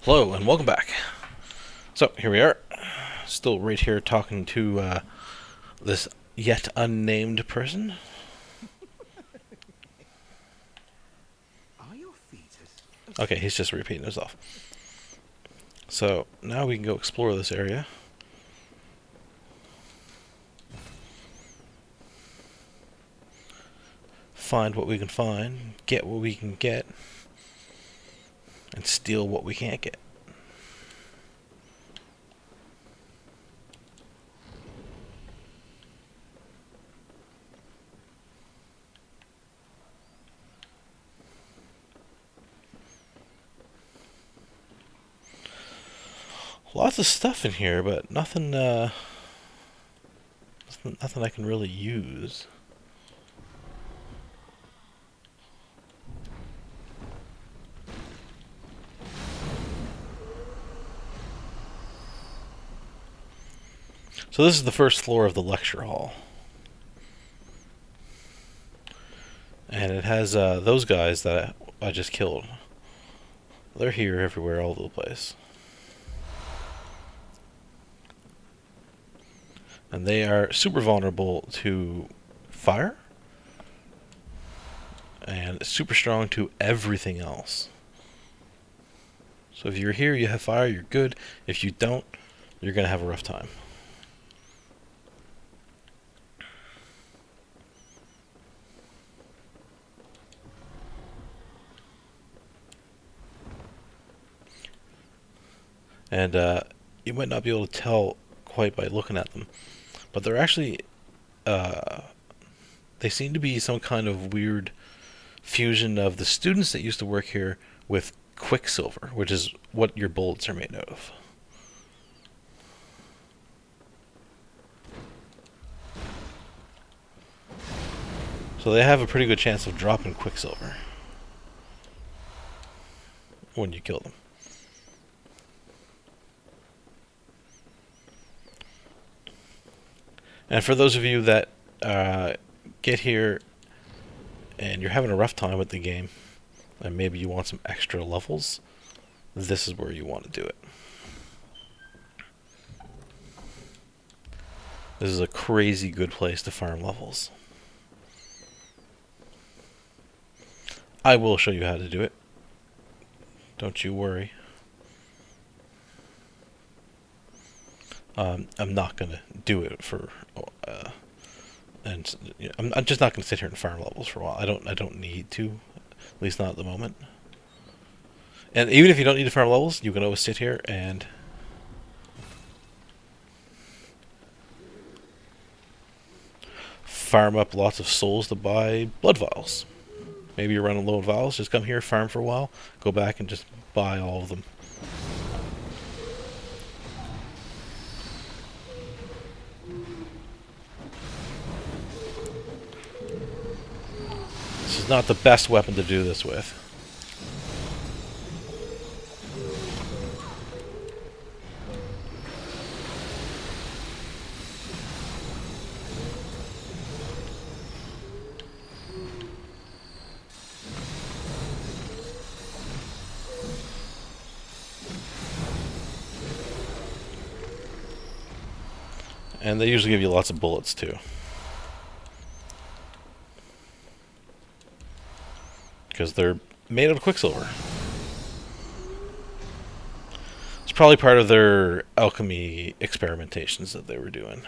Hello and welcome back. So here we are, still right here talking to this yet unnamed person. Are your fetus? Okay, he's just repeating himself. So now we can go explore this area. Find what we can find, get what we can get, and steal what we can't get. Lots of stuff in here, but nothing I can really use. So this is the first floor of the lecture hall. And it has those guys that I just killed. They're here everywhere, all over the place. And they are super vulnerable to fire. And super strong to everything else. So if you're here, you have fire, you're good. If you don't, you're going to have a rough time. And you might not be able to tell quite by looking at them, but they're actually, they seem to be some kind of weird fusion of the students that used to work here with quicksilver, which is what your bullets are made out of. So they have a pretty good chance of dropping quicksilver when you kill them. And for those of you that get here and you're having a rough time with the game, and maybe you want some extra levels, this is where you want to do it. This is a crazy good place to farm levels. I will show you how to do it. Don't you worry. I'm not going to do it for... and you know, I'm just not going to sit here and farm levels for a while. I don't need to, at least not at the moment. And even if you don't need to farm levels, you can always sit here and farm up lots of souls to buy blood vials. Maybe you're running low on vials, just come here, farm for a while, go back and just buy all of them. This is not the best weapon to do this with. And they usually give you lots of bullets too. Because they're made out of quicksilver. It's probably part of their alchemy experimentations that they were doing.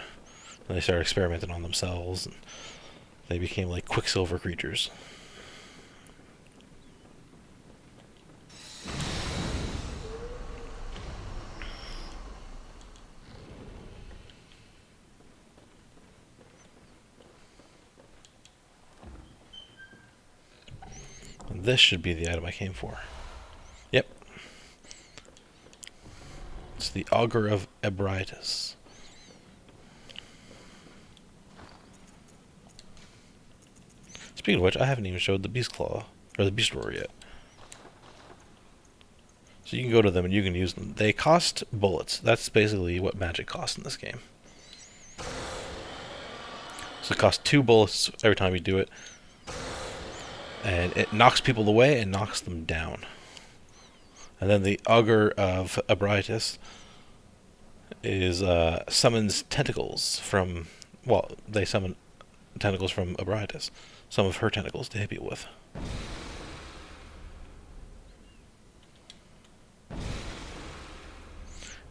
And they started experimenting on themselves, and they became like quicksilver creatures. And this should be the item I came for. Yep. It's the Augur of Ebritus. Speaking of which, I haven't even showed the Beast Claw, or the Beast Roar yet. So you can go to them and you can use them. They cost bullets. That's basically what magic costs in this game. So it costs 2 bullets every time you do it. And it knocks people away and knocks them down. And then the augur of Abritus is summons tentacles from. Well, they summon tentacles from Abritus. Some of her tentacles to hit you with.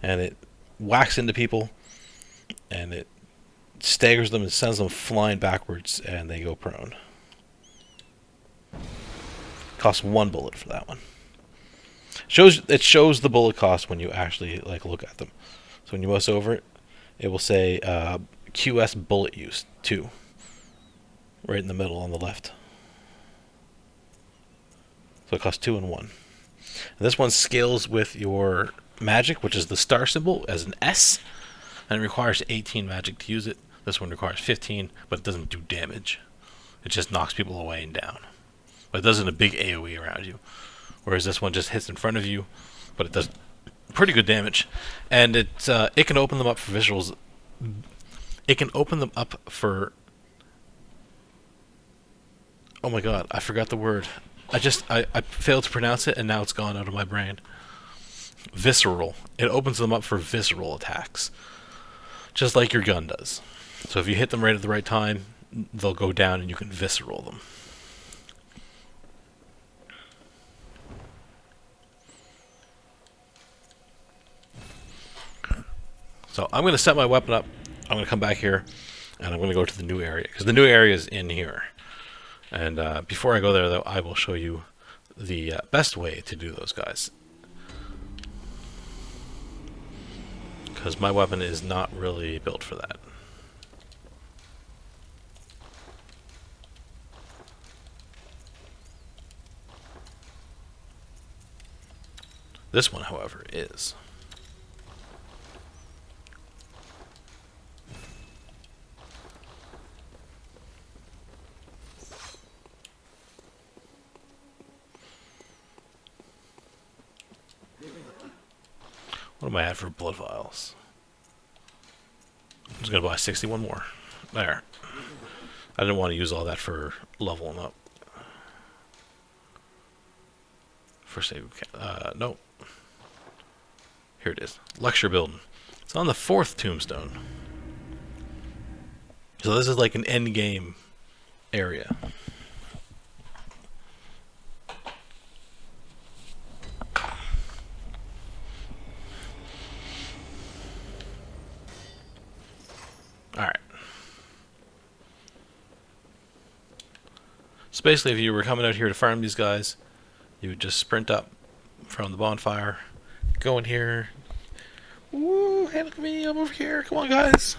And it whacks into people, and it staggers them and sends them flying backwards, and they go prone. Costs 1 bullet for that one. It shows the bullet cost when you actually look at them. So when you mouse over it, it will say QS bullet use 2, right in the middle on the left. So it costs 2 and 1. And this one scales with your magic, which is the star symbol, as an S, and it requires 18 magic to use it. This one requires 15, but it doesn't do damage. It just knocks people away and down. But it does in a big AoE around you. Whereas this one just hits in front of you, but it does pretty good damage. And it can open them up for visuals. It can open them up for... Oh my god, I forgot the word. I failed to pronounce it, and now it's gone out of my brain. Visceral. It opens them up for visceral attacks. Just like your gun does. So if you hit them right at the right time, they'll go down and you can visceral them. So I'm going to set my weapon up. I'm going to come back here, and I'm going to go to the new area, because the new area is in here. And before I go there, though, I will show you the best way to do those guys. Because my weapon is not really built for that. This one, however, is. What am I at for blood vials? I'm just going to buy 61 more. There. I didn't want to use all that for leveling up. For save. No. Here it is. Lecture building. It's on the 4th tombstone. So this is like an end game area. Alright. So basically, if you were coming out here to farm these guys, you would just sprint up from the bonfire, go in here. Woo! Hey, look at me! I'm over here! Come on, guys!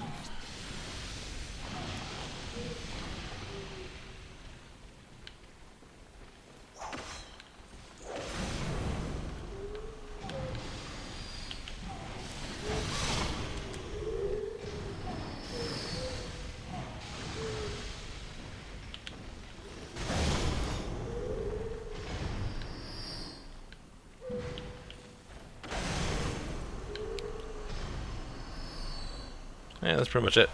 Yeah, that's pretty much it.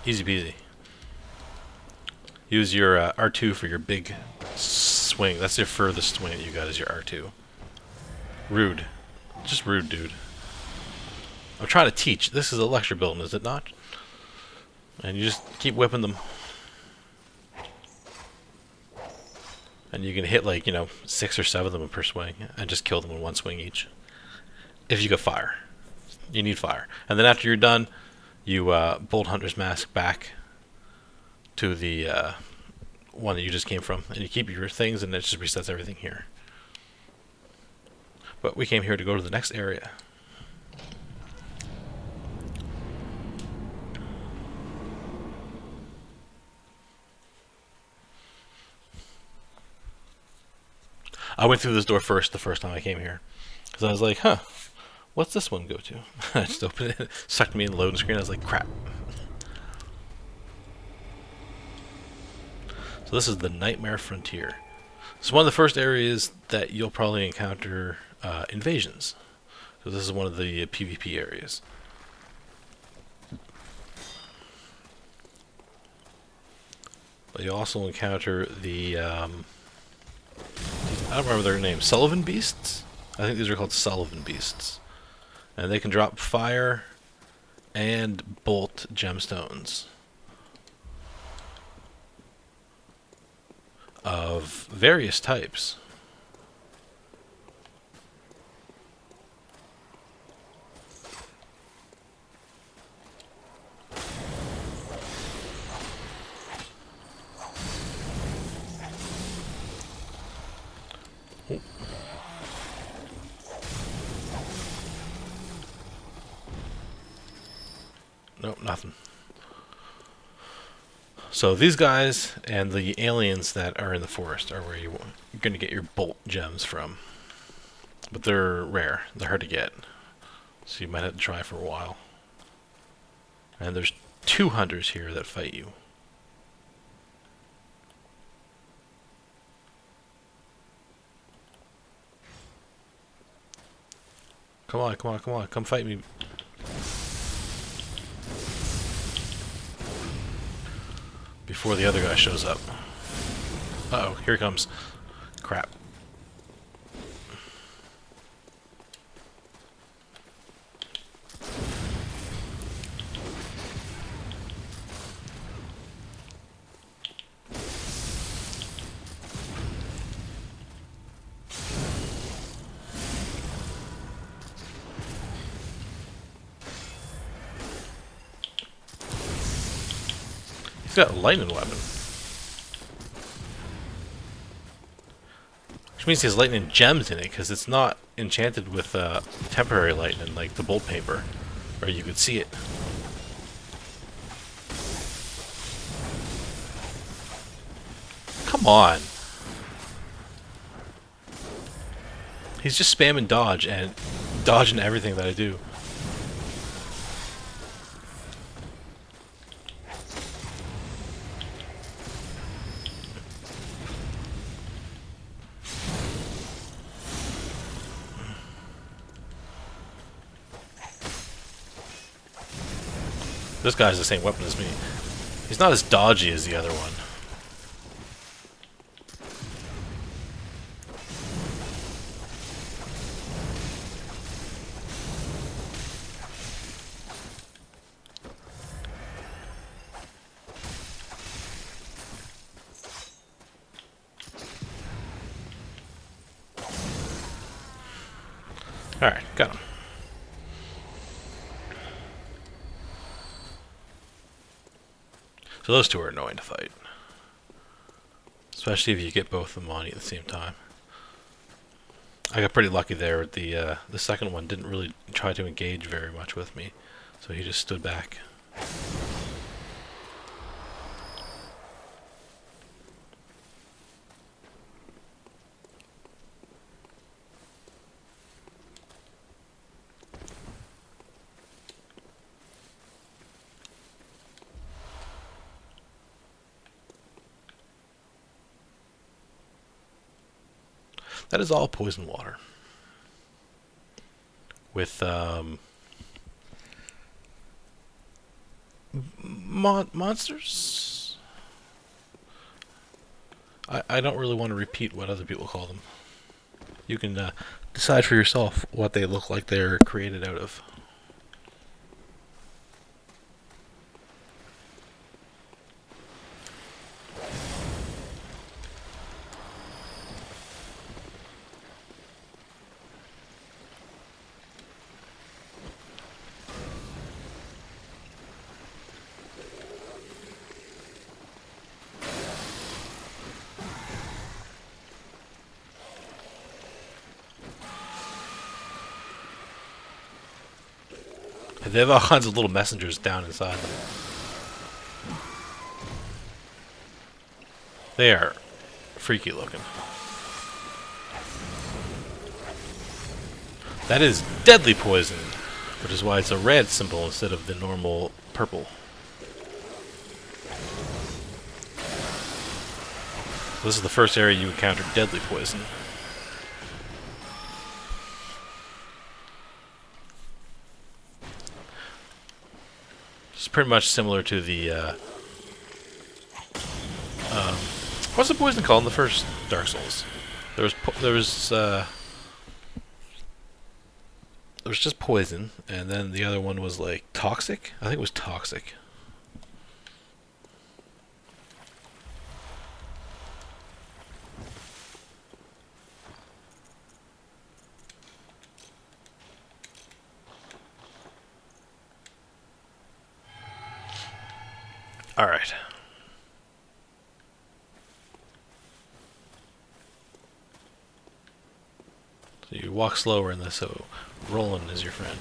Easy peasy. Use your R2 for your big swing. That's your furthest swing that you got is your R2. Rude. Just rude, dude. I'm trying to teach. This is a lecture building, is it not? And you just keep whipping them. And you can hit 6 or 7 of them per swing and just kill them in 1 swing each. If you got fire. You need fire. And then after you're done, you bolt Hunter's Mask back to the one that you just came from, and you keep your things, and it just resets everything here. But we came here to go to the next area. I went through this door first the first time I came here, because I was like, huh, what's this one go to? I just opened it, sucked me in the loading screen. I was like, crap. So this is the Nightmare Frontier. It's one of the first areas that you'll probably encounter invasions. So this is one of the PvP areas. But you also encounter the I don't remember their name. Sullivan Beasts? I think these are called Sullivan Beasts. And they can drop fire and bolt gemstones of various types. Oh. Nope, nothing. So these guys and the aliens that are in the forest are where you're going to get your bolt gems from. But they're rare. They're hard to get. So you might have to try for a while. And there's 2 hunters here that fight you. Come on, come on, come on. Come fight me. Before the other guy shows up. Uh-oh, here he comes. Crap. He's got a lightning weapon. Which means he has lightning gems in it, because it's not enchanted with temporary lightning like the bolt paper, or you could see it. Come on! He's just spamming dodge and dodging everything that I do. This guy's the same weapon as me. He's not as dodgy as the other one. Alright, got him. So those two are annoying to fight. Especially if you get both of them on you at the same time. I got pretty lucky there. The second one didn't really try to engage very much with me. So he just stood back. That is all poison water. With monsters? I don't really want to repeat what other people call them. You can decide for yourself what they look like they're created out of. They have all kinds of little messengers down inside them. They are freaky looking. That is deadly poison, which is why it's a red symbol instead of the normal purple. This is the first area you encounter deadly poison. It's pretty much similar to the what's the poison called in the first Dark Souls? There was There was just poison, and then the other one was like toxic. I think it was toxic. All right. So you walk slower in this, so Roland is your friend.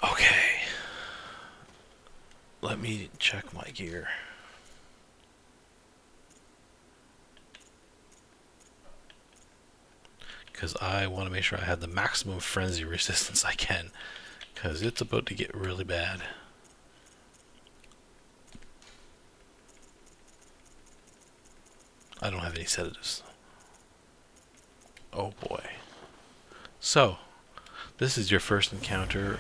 Okay. Let me check my gear. Because I want to make sure I have the maximum frenzy resistance I can. Because it's about to get really bad. I don't have any sedatives. Oh boy. So, this is your first encounter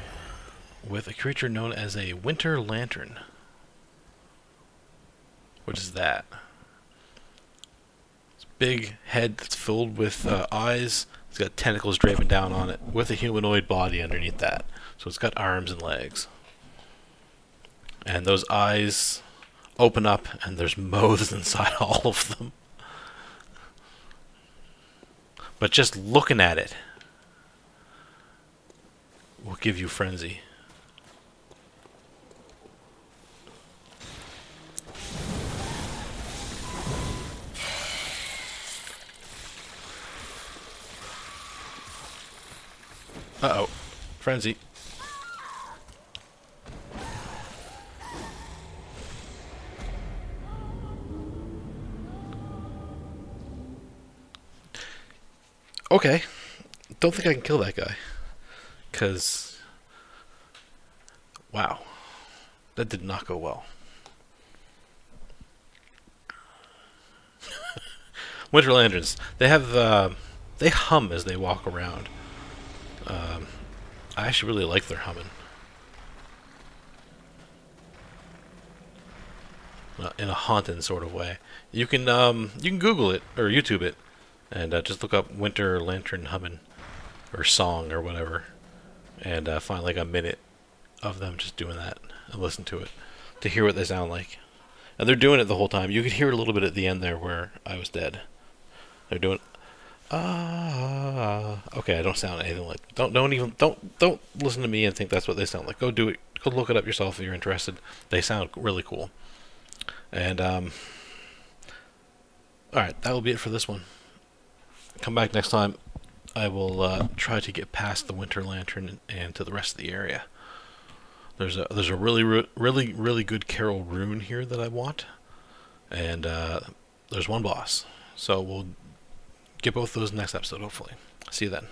with a creature known as a winter lantern. What is that? It's a big head that's filled with eyes. It's got tentacles draping down on it with a humanoid body underneath that. So it's got arms and legs. And those eyes open up and there's mouths inside all of them. But just looking at it will give you frenzy. Uh-oh. Frenzy. Okay. Don't think I can kill that guy. Because... wow. That did not go well. Winter lanterns. They have... they hum as they walk around. I actually really like their humming. In a haunting sort of way. You can Google it or YouTube it, and just look up winter lantern humming or song or whatever, and find like a minute of them just doing that and listen to it to hear what they sound like. And they're doing it the whole time. You could hear it a little bit at the end there where I was dead. They're doing okay, I don't sound anything like don't listen to me and think that's what they sound like. Go do it. Go look it up yourself if you're interested. They sound really cool. And alright, that will be it for this one. Come back next time. I will try to get past the winter lantern and to the rest of the area. There's a really good Carol rune here that I want. And there's one boss. So we'll get both those next episode, hopefully. See you then.